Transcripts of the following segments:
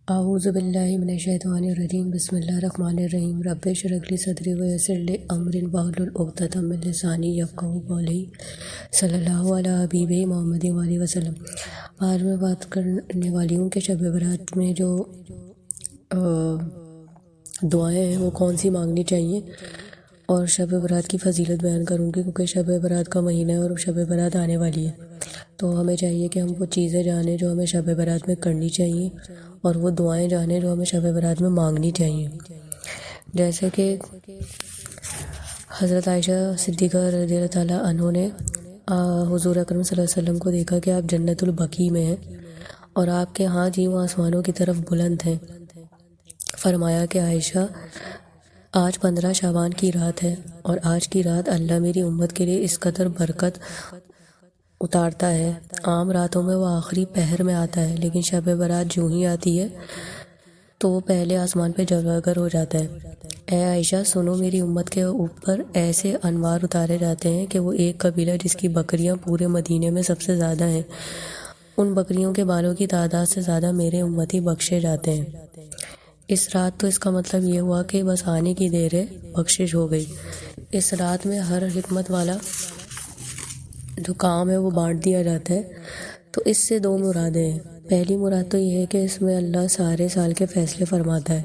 اعوذ باللہ من الشیطان الرجیم بسم اللہ الرحمن الرحیم رب اشرح لی صدری ویسر لی امری واحلل عقدۃ من لسانی یفقہوا قولی صلی اللہ علی حبیب محمد وآلہ وسلم۔ آج میں بات کرنے والی ہوں کہ شب برات میں جو دعائیں ہیں وہ کون سی مانگنی چاہیے، اور شب برات کی فضیلت بیان کروں گی، کیونکہ شب برات کا مہینہ ہے اور شب برات آنے والی ہے، تو ہمیں چاہیے کہ ہم وہ چیزیں جانیں جو ہمیں شب برات میں کرنی چاہیے، اور وہ دعائیں جانیں جو ہمیں شب برات میں مانگنی چاہیے۔ جیسے کہ حضرت عائشہ صدیقہ رضی اللہ تعالیٰ عنہ نے حضور اکرم صلی اللہ علیہ وسلم کو دیکھا کہ آپ جنت البقیع میں ہیں اور آپ کے ہاتھ یوں آسمانوں کی طرف بلند ہیں۔ فرمایا کہ عائشہ، آج 15 شعبان کی رات ہے، اور آج کی رات اللہ میری امت کے لیے اس قدر برکت اتارتا ہے۔ عام راتوں میں وہ آخری پہر میں آتا ہے، لیکن شب برات جو ہی آتی ہے تو وہ پہلے آسمان پہ جلوگر ہو جاتا ہے۔ اے عائشہ سنو، میری امت کے اوپر ایسے انوار اتارے جاتے ہیں کہ وہ ایک قبیلہ جس کی بکریاں پورے مدینے میں سب سے زیادہ ہیں، ان بکریوں کے بالوں کی تعداد سے زیادہ میرے امتی بخشے جاتے ہیں۔ اس رات تو اس کا مطلب یہ ہوا کہ بس آنے کی دیر ہے، بخشش ہو گئی۔ اس رات میں ہر حکمت والا جو کام ہے وہ بانٹ دیا جاتا ہے، تو اس سے 2 مرادیں ہیں۔ پہلی مراد تو یہ ہے کہ اس میں اللہ سارے سال کے فیصلے فرماتا ہے،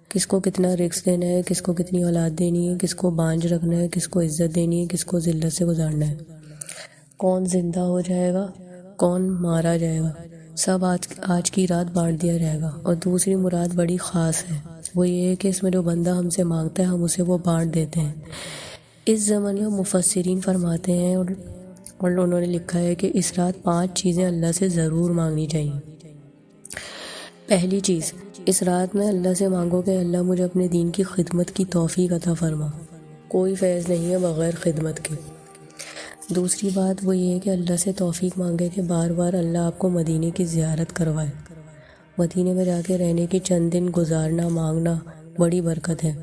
کس کو کتنا رزق دینا ہے، کس کو کتنی اولاد دینی ہے، کس کو بانجھ رکھنا ہے، کس کو عزت دینی ہے، کس کو ذلت سے گزارنا ہے، کون زندہ ہو جائے گا، کون مارا جائے گا، سب آج کی رات بانٹ دیا جائے گا۔ اور دوسری مراد بڑی خاص ہے، وہ یہ ہے کہ اس میں جو بندہ ہم سے مانگتا ہے ہم اسے وہ بانٹ دیتے ہیں۔ اس زمانے میں مفسرین فرماتے ہیں اور انہوں نے لکھا ہے کہ اس رات 5 چیزیں اللہ سے ضرور مانگنی چاہیے۔ پہلی چیز، اس رات میں اللہ سے مانگو کہ اللہ مجھے اپنے دین کی خدمت کی توفیق عطا فرما، کوئی فیض نہیں ہے بغیر خدمت کے۔ دوسری بات وہ یہ ہے کہ اللہ سے توفیق مانگے کہ بار بار اللہ آپ کو مدینے کی زیارت کروائے۔ مدینے میں جا کے رہنے کی چند دن گزارنا مانگنا بڑی برکت ہے۔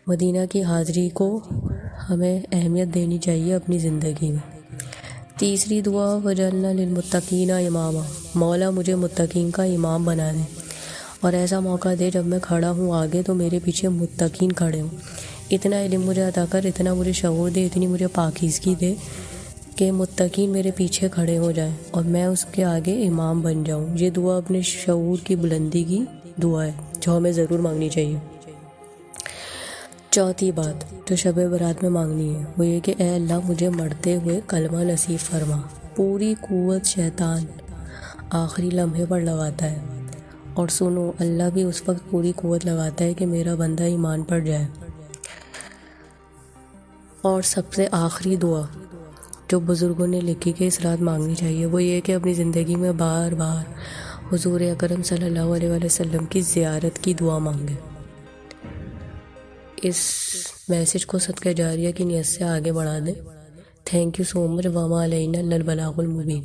مدینہ کی حاضری کو ہمیں اہمیت دینی چاہیے اپنی زندگی میں۔ تیسری دعا، وجعلنا للمتقین اماما، مولا مجھے متقین کا امام بنا دے، اور ایسا موقع دے جب میں کھڑا ہوں آگے تو میرے پیچھے متقین کھڑے ہوں۔ اتنا علم مجھے عطا کر، اتنا مجھے شعور دے، اتنی مجھے پاکیزگی دے کہ متقین میرے پیچھے کھڑے ہو جائیں اور میں اس کے آگے امام بن جاؤں۔ یہ دعا اپنے شعور کی بلندی کی دعا ہے جو ہمیں ضرور مانگنی چاہیے۔ چوتھی بات جو شب برات میں مانگنی ہے وہ یہ کہ اے اللہ مجھے مرتے ہوئے کلمہ نصیب فرما۔ پوری قوت شیطان آخری لمحے پر لگاتا ہے، اور سنو اللہ بھی اس وقت پوری قوت لگاتا ہے کہ میرا بندہ ایمان پر جائے۔ اور سب سے آخری دعا جو بزرگوں نے لکھی کہ اس رات مانگنی چاہیے وہ یہ کہ اپنی زندگی میں بار بار حضور اکرم صلی اللہ علیہ وسلم کی زیارت کی دعا مانگے۔ اس میسج کو صدقہ جاریہ کی نیت سے آگے بڑھا دیں۔ تھینک یو سو مچ، وما علینا الا البلاغ المبین۔